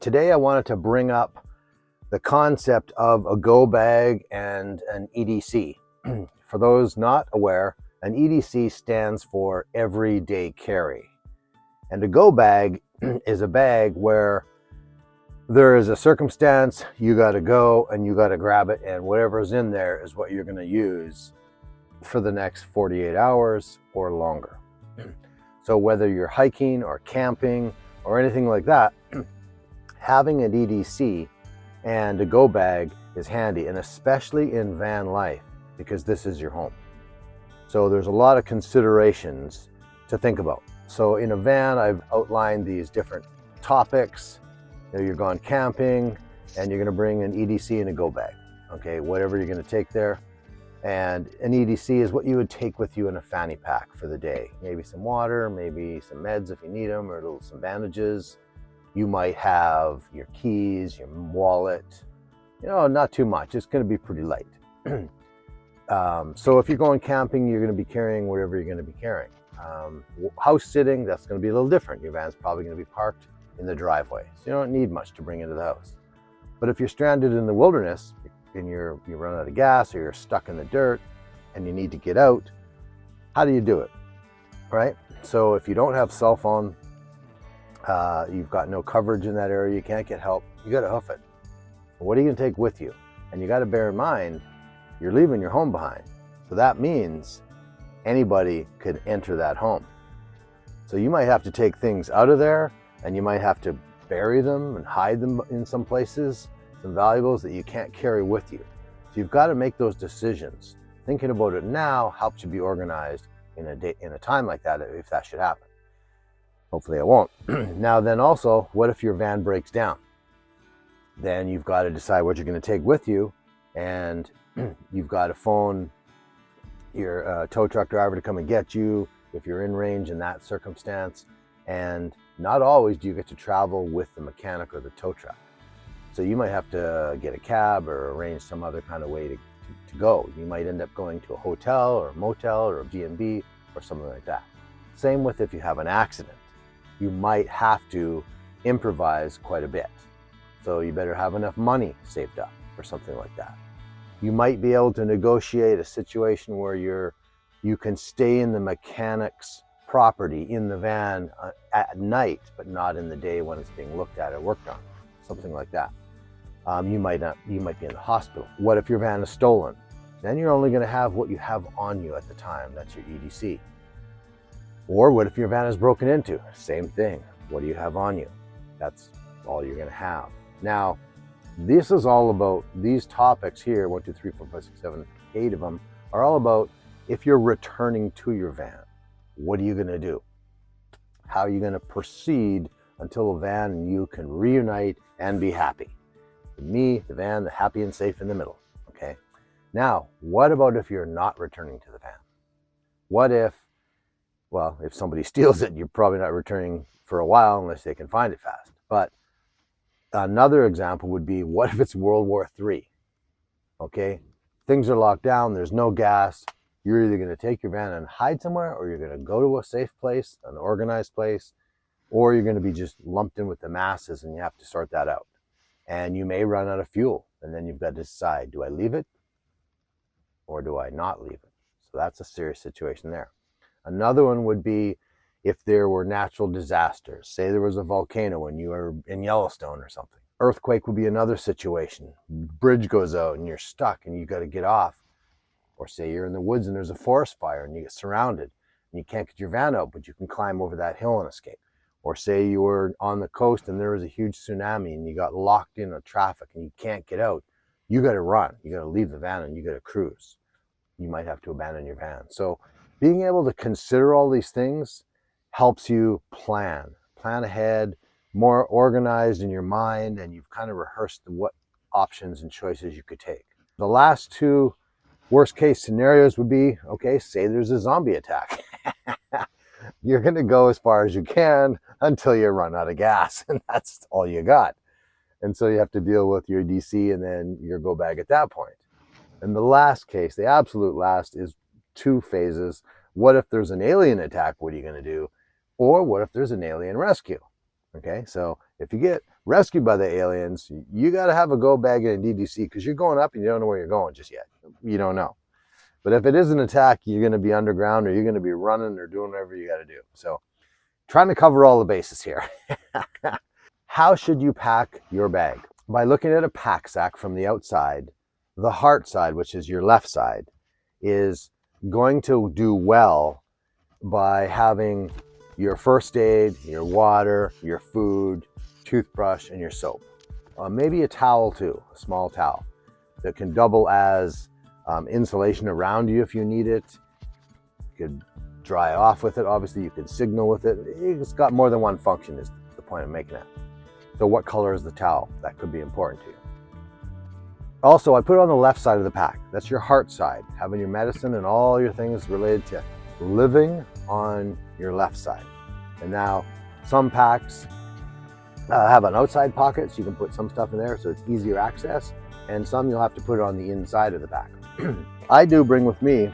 Today I wanted to bring up the concept of a go bag and an EDC. For those not aware, an EDC stands for everyday carry. And a go bag is a bag where there is a circumstance, you got to go and you got to grab it, and whatever's in there is what you're going to use for the next 48 hours or longer. So whether you're hiking or camping or anything like that, having an EDC and a go bag is handy, and especially in van life, because this is your home. So there's a lot of considerations to think about. So in a van, I've outlined these different topics. You're going camping and you're going to bring an EDC and a go bag. Okay, whatever you're going to take there. And an EDC is what you would take with you in a fanny pack for the day. Maybe some water, maybe some meds if you need them, or some bandages. You might have your keys, your wallet, not too much. It's going to be pretty light. So if you're going camping, you're going to be carrying whatever you're going to be carrying. House sitting, that's going to be a little different. Your van's probably going to be parked in the driveway, so you don't need much to bring into the house. But if you're stranded in the wilderness and you run out of gas, or you're stuck in the dirt and you need to get out, how do you do it, right? So if you don't have cell phone, you've got no coverage in that area, you can't get help, you got to hoof it. What are you going to take with you? And you got to bear in mind, you're leaving your home behind. So that means anybody could enter that home. So you might have to take things out of there, and you might have to bury them and hide them in some places, some valuables that you can't carry with you. So you've got to make those decisions. Thinking about it now helps you be organized in a time like that, if that should happen. Hopefully it won't. Now then also, what if your van breaks down? Then you've got to decide what you're going to take with you, and you've got to phone your tow truck driver to come and get you if you're in range in that circumstance. And not always do you get to travel with the mechanic or the tow truck. So you might have to get a cab or arrange some other kind of way to go. You might end up going to a hotel or a motel or a B&B or something like that. Same with if you have an accident. You might have to improvise quite a bit. So you better have enough money saved up for something like that. You might be able to negotiate a situation where you can stay in the mechanic's property in the van at night, but not in the day when it's being looked at or worked on, something like that. You might be in the hospital. What if your van is stolen? Then you're only going to have what you have on you at the time. That's your EDC. Or what if your van is broken into? Same thing. What do you have on you? That's all you're going to have. Now, this is all about these topics here, 1, 2, 3, 4, 5, 6, 7, 8 of them, are all about if you're returning to your van, what are you going to do? How are you going to proceed until the van and you can reunite and be happy? Me, the van, the happy and safe in the middle. Okay. Now, what about if you're not returning to the van? What if somebody steals it, you're probably not returning for a while unless they can find it fast. But another example would be, what if it's World War III? Okay, things are locked down, there's no gas. You're either going to take your van and hide somewhere, or you're going to go to a safe place, an organized place, or you're going to be just lumped in with the masses and you have to sort that out. And you may run out of fuel, and then you've got to decide, do I leave it or do I not leave it? So that's a serious situation there. Another one would be if there were natural disasters. Say there was a volcano when you were in Yellowstone or something. Earthquake would be another situation. Bridge goes out and you're stuck and you got to get off. Or say you're in the woods and there's a forest fire and you get surrounded and you can't get your van out, but you can climb over that hill and escape. Or say you were on the coast and there was a huge tsunami and you got locked in traffic and you can't get out. You got to run. You got to leave the van and you got to cruise. You might have to abandon your van. So being able to consider all these things helps you plan ahead, more organized in your mind, and you've kind of rehearsed what options and choices you could take. The last two worst case scenarios would be, okay, say there's a zombie attack. You're going to go as far as you can until you run out of gas, and that's all you got. And so you have to deal with your DC and then your go bag at that point. And the last case, the absolute last, is 2 phases. What if there's an alien attack? What are you going to do? Or what if there's an alien rescue? Okay, so if you get rescued by the aliens, you got to have a go bag and a DDC because you're going up and you don't know where you're going just yet. You don't know. But if it is an attack, you're going to be underground or you're going to be running or doing whatever you got to do. So trying to cover all the bases here. How should you pack your bag? By looking at a pack sack from the outside, the heart side, which is your left side, is going to do well by having your first aid, your water, your food, toothbrush, and your soap. Maybe a towel too, a small towel that can double as insulation around you if you need it. You could dry off with it. Obviously, you can signal with it. It's got more than one function is the point of making it. So what color is the towel? That could be important to you. Also, I put it on the left side of the pack. That's your heart side, having your medicine and all your things related to living on your left side. And now some packs have an outside pocket, so you can put some stuff in there so it's easier access. And some you'll have to put it on the inside of the pack. I do bring with me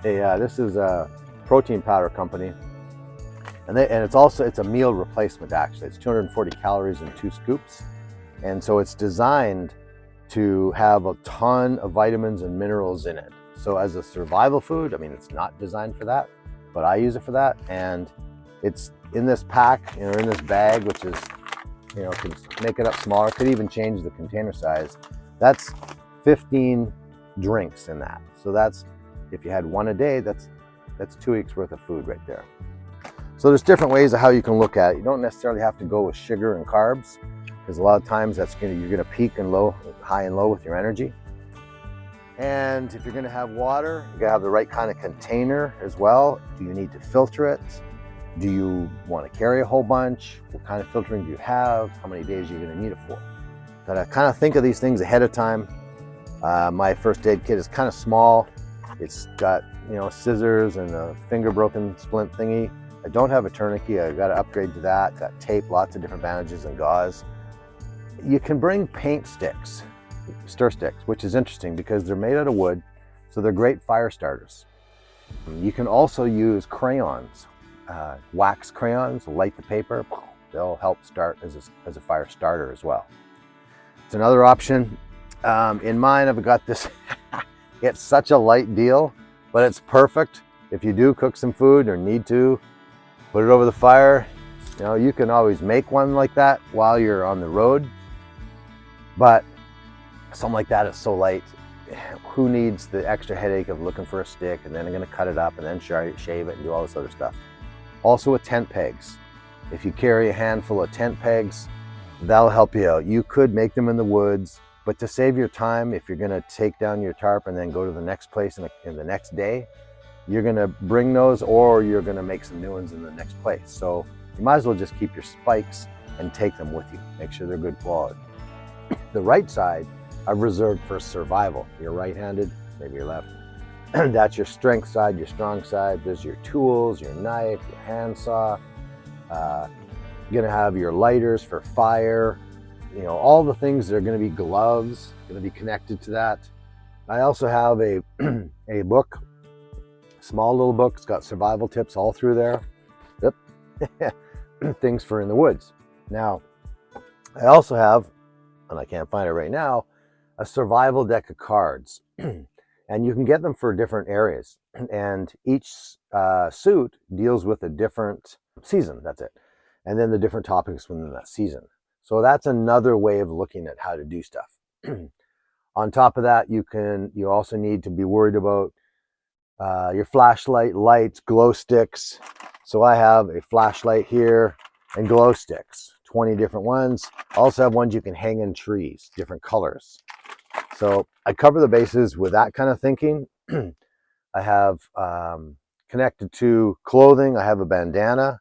this is a protein powder company. And it's a meal replacement actually. It's 240 calories in 2 scoops. And so it's designed to have a ton of vitamins and minerals in it. So as a survival food, I mean, it's not designed for that, but I use it for that. And it's in this pack, in this bag, which is, can make it up smaller, could even change the container size. That's 15 drinks in that. So that's, if you had one a day, that's 2 weeks worth of food right there. So there's different ways of how you can look at it. You don't necessarily have to go with sugar and carbs, because a lot of times you're gonna peak and low, high and low with your energy. And if you're gonna have water, you gotta have the right kind of container as well. Do you need to filter it? Do you want to carry a whole bunch? What kind of filtering do you have? How many days are you gonna need it for? Gotta kind of think of these things ahead of time. My first aid kit is kind of small. It's got, scissors and a finger broken splint thingy. I don't have a tourniquet. I got to upgrade to that. Got tape, lots of different bandages and gauze. You can bring paint sticks, stir sticks, which is interesting because they're made out of wood, so they're great fire starters. You can also use crayons, wax crayons, light the paper. They'll help start as a fire starter as well. It's another option. In mine, I've got this. It's such a light deal, but it's perfect if you do cook some food or need to put it over the fire. You can always make one like that while you're on the road, but something like that is so light. Who needs the extra headache of looking for a stick and then I'm going to cut it up and then shave it and do all this other stuff. Also with tent pegs. If you carry a handful of tent pegs, that'll help you out. You could make them in the woods, but to save your time, if you're going to take down your tarp and then go to the next place in the next day, you're going to bring those or you're going to make some new ones in the next place. So you might as well just keep your spikes and take them with you. Make sure they're good quality. The right side I've reserved for survival. You're right-handed, maybe you're left. That's your strength side, your strong side. There's your tools, your knife, your handsaw. You're going to have your lighters for fire. All the things that are going to be gloves, going to be connected to that. I also have a book, small little book. It's got survival tips all through there. Yep. Things for in the woods. Now, I also have, and I can't find it right now, a survival deck of cards. And you can get them for different areas. And each suit deals with a different season, that's it. And then the different topics within that season. So that's another way of looking at how to do stuff. On top of that, you also need to be worried about your flashlight, lights, glow sticks. So I have a flashlight here and glow sticks, 20 different ones. I also have ones you can hang in trees, different colors. So I cover the bases with that kind of thinking. I have connected to clothing, I have a bandana,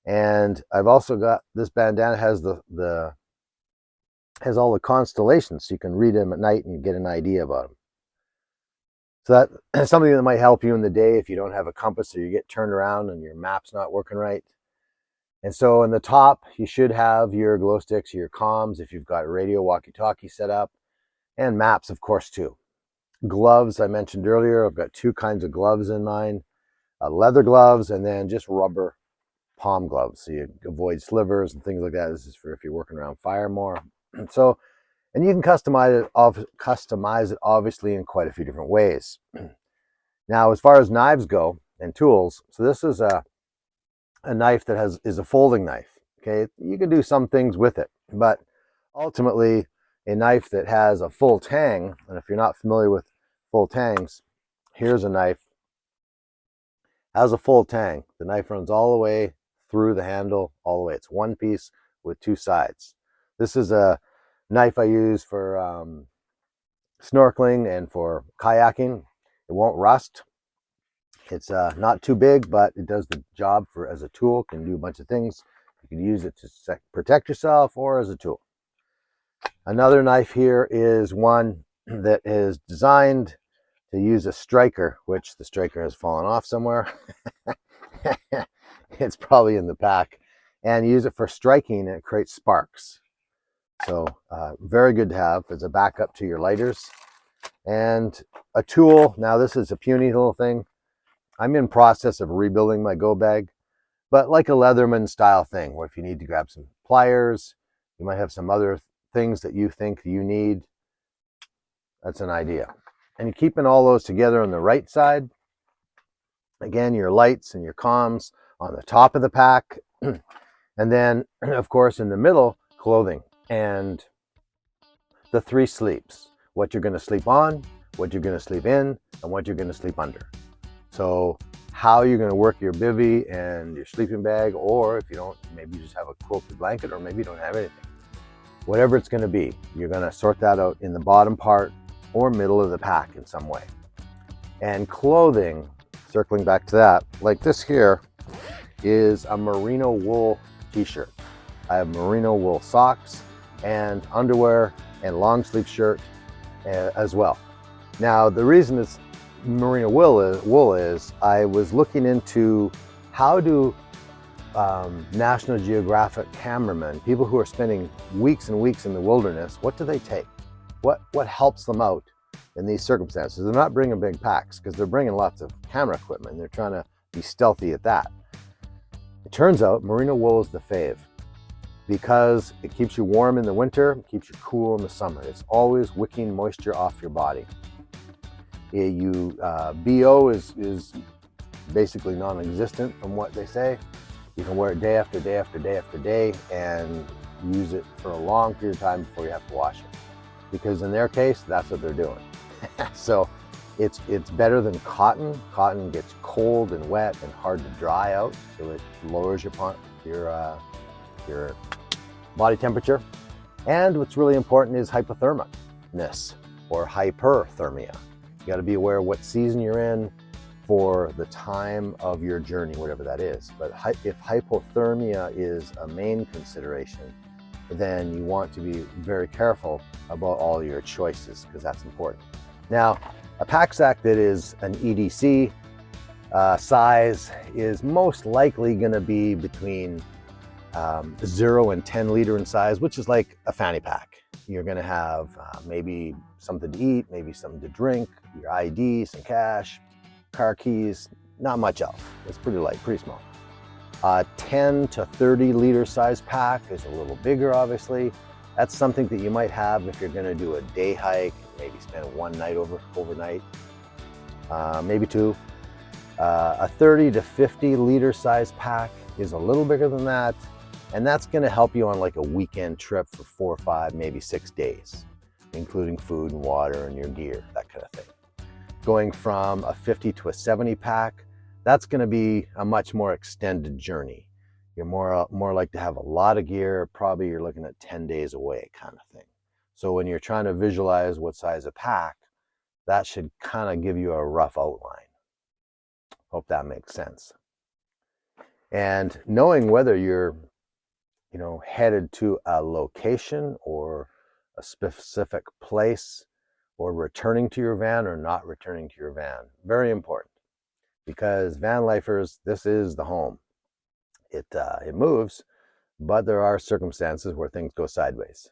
and I've also got this bandana has has all the constellations, so you can read them at night and get an idea about them. So that's something that might help you in the day if you don't have a compass or you get turned around and your map's not working right. And so in the top, you should have your glow sticks, your comms, if you've got radio walkie-talkie set up, and maps, of course, too. Gloves, I mentioned earlier, I've got 2 kinds of gloves in mine, leather gloves and then just rubber palm gloves, so you avoid slivers and things like that. This is for if you're working around fire more. So, and you can customize it obviously in quite a few different ways. Now, as far as knives go and tools, so this is a knife that is a folding knife. Okay, you can do some things with it, but ultimately a knife that has a full tang, and if you're not familiar with full tangs, here's a knife, has a full tang. The knife runs all the way through the handle, all the way. It's one piece with two sides. This is a knife I use for snorkeling and for kayaking. It won't rust. It's not too big, but it does the job for as a tool. Can do a bunch of things. You can use it to protect yourself or as a tool. Another knife here is one that is designed to use a striker, which the striker has fallen off somewhere. It's probably in the pack, and use it for striking, and it creates sparks. So very good to have as a backup to your lighters. And a tool, now this is a puny little thing. I'm in process of rebuilding my Go Bag, but like a Leatherman style thing, where if you need to grab some pliers, you might have some other things that you think you need. That's an idea. And you're keeping all those together on the right side. Again, your lights and your comms on the top of the pack. And then, of course, in the middle, clothing and the 3 sleeps. What you're going to sleep on, what you're going to sleep in, and what you're going to sleep under. So how you're going to work your bivvy and your sleeping bag, or if you don't, maybe you just have a quilted blanket, or maybe you don't have anything. Whatever it's going to be, you're going to sort that out in the bottom part or middle of the pack in some way. And clothing, circling back to that, like this here is a merino wool t-shirt. I have merino wool socks and underwear and long sleeve shirt as well. Now, the reason it's merino wool is I was looking into how do National Geographic cameramen, people who are spending weeks and weeks in the wilderness, what do they take? What helps them out in these circumstances? They're not bringing big packs because they're bringing lots of camera equipment. They're trying to be stealthy at that. It turns out merino wool is the fave because it keeps you warm in the winter, keeps you cool in the summer. It's always wicking moisture off your body. BO is basically non-existent from what they say. You can wear it day after day after day after day and use it for a long period of time before you have to wash it. Because in their case, that's what they're doing. So it's better than cotton. Cotton gets cold and wet and hard to dry out, so it lowers your body temperature. And what's really important is hypothermicness or hyperthermia. You got to be aware of what season you're in for the time of your journey, whatever that is. But if hypothermia is a main consideration, then you want to be very careful about all your choices because that's important. Now, a pack sack that is an EDC size is most likely going to be between 0 and 10 liter in size, which is like a fanny pack. You're going to have maybe something to eat, maybe something to drink, your ID, some cash, car keys, not much else. It's pretty light, pretty small. 10 to 30 liter size pack is a little bigger, obviously. That's something that you might have if you're going to do a day hike, maybe spend one night overnight, maybe 2. A 30 to 50 liter size pack is a little bigger than that, and that's going to help you on like a weekend trip for 4 or 5, maybe 6 days, including food and water and your gear, that kind of thing. Going from a 50 to a 70 pack, that's going to be a much more extended journey. You're more like to have a lot of gear. Probably you're looking at 10 days away kind of thing. So when you're trying to visualize what size of pack, that should kind of give you a rough outline. Hope that makes sense. And knowing whether you're, headed to a location or a specific place, or returning to your van or not returning to your van, very important. Because van lifers, this is the home. It moves, but there are circumstances where things go sideways.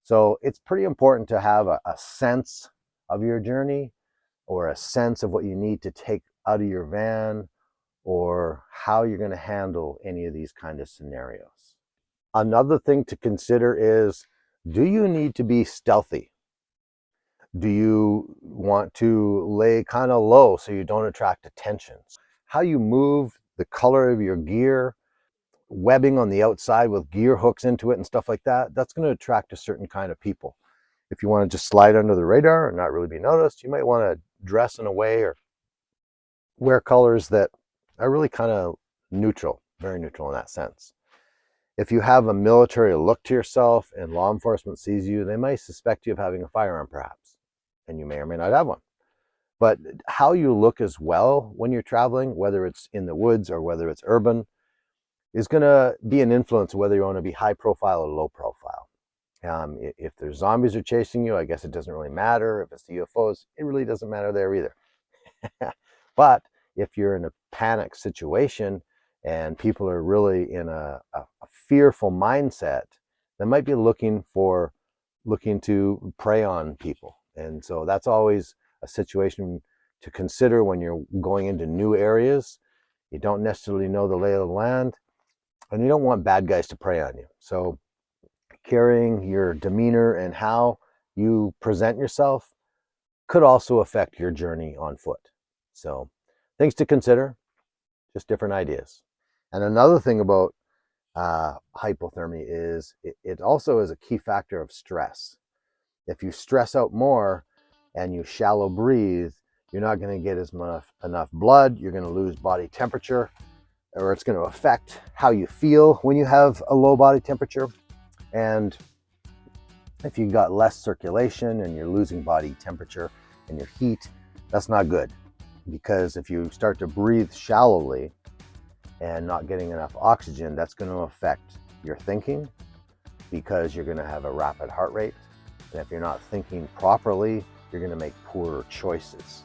So it's pretty important to have a sense of your journey or a sense of what you need to take out of your van or how you're going to handle any of these kind of scenarios. Another thing to consider is, do you need to be stealthy? Do you want to lay kind of low so you don't attract attention? How you move, the color of your gear, webbing on the outside with gear hooks into it and stuff like that, that's going to attract a certain kind of people. If you want to just slide under the radar and not really be noticed, you might want to dress in a way or wear colors that are really kind of neutral, very neutral in that sense. If you have a military look to yourself and law enforcement sees you, they might suspect you of having a firearm perhaps, and you may or may not have one. But how you look as well when you're traveling, whether it's in the woods or whether it's urban, is going to be an influence of whether you want to be high profile or low profile. If there's zombies are chasing you, I guess it doesn't really matter. If it's the UFOs, it really doesn't matter there either. But if you're in a panic situation and people are really in a fearful mindset, they might be looking to prey on people. And so that's always a situation to consider when you're going into new areas. You don't necessarily know the lay of the land, and you don't want bad guys to prey on you. So carrying your demeanor and how you present yourself could also affect your journey on foot. So things to consider, just different ideas. And another thing about hypothermia is it also is a key factor of stress. If you stress out more and you shallow breathe, you're not going to get enough blood, you're going to lose body temperature, or it's going to affect how you feel when you have a low body temperature. And if you've got less circulation and you're losing body temperature and your heat, that's not good. Because if you start to breathe shallowly and not getting enough oxygen, that's going to affect your thinking, because you're going to have a rapid heart rate. And if you're not thinking properly, you're going to make poorer choices.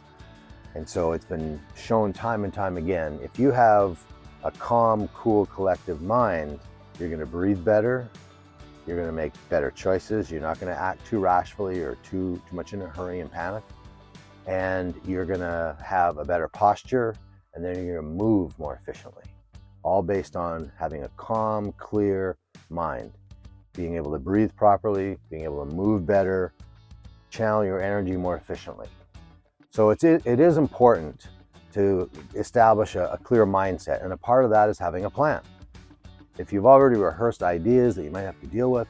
And so it's been shown time and time again, if you have a calm, cool, collective mind, you're going to breathe better, you're going to make better choices, you're not going to act too rashly or too much in a hurry and panic, and you're going to have a better posture, and then you're going to move more efficiently. All based on having a calm, clear mind, being able to breathe properly, being able to move better, channel your energy more efficiently. So it is important to establish a clear mindset, and a part of that is having a plan. If you've already rehearsed ideas that you might have to deal with,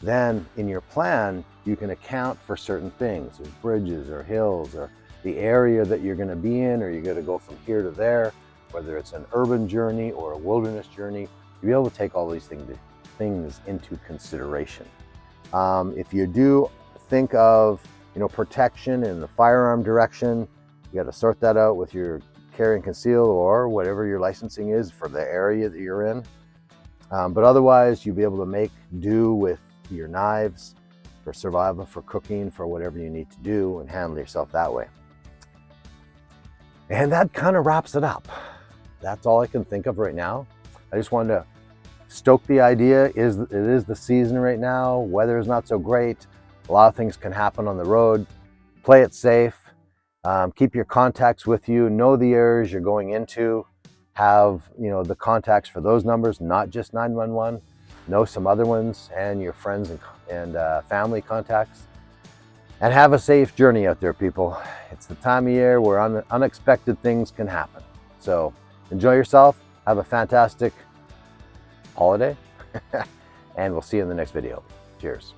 then in your plan, you can account for certain things, there's bridges or hills or the area that you're going to be in, or you're going to go from here to there, whether it's an urban journey or a wilderness journey. You'll be able to take all these things into consideration. If you do think of protection in the firearm direction, you got to sort that out with your carry and conceal or whatever your licensing is for the area that you're in. But otherwise, you'll be able to make do with your knives for survival, for cooking, for whatever you need to do, and handle yourself that way. And that kind of wraps it up. That's all I can think of right now. I just wanted to stoke the idea. It is the season right now. Weather is not so great. A lot of things can happen on the road. Play it safe. Keep your contacts with you. Know the areas you're going into. Have the contacts for those numbers, not just 911. Know some other ones and your friends and family contacts. And have a safe journey out there, people. It's the time of year where unexpected things can happen. So enjoy yourself. Have a fantastic holiday. And we'll see you in the next video. Cheers.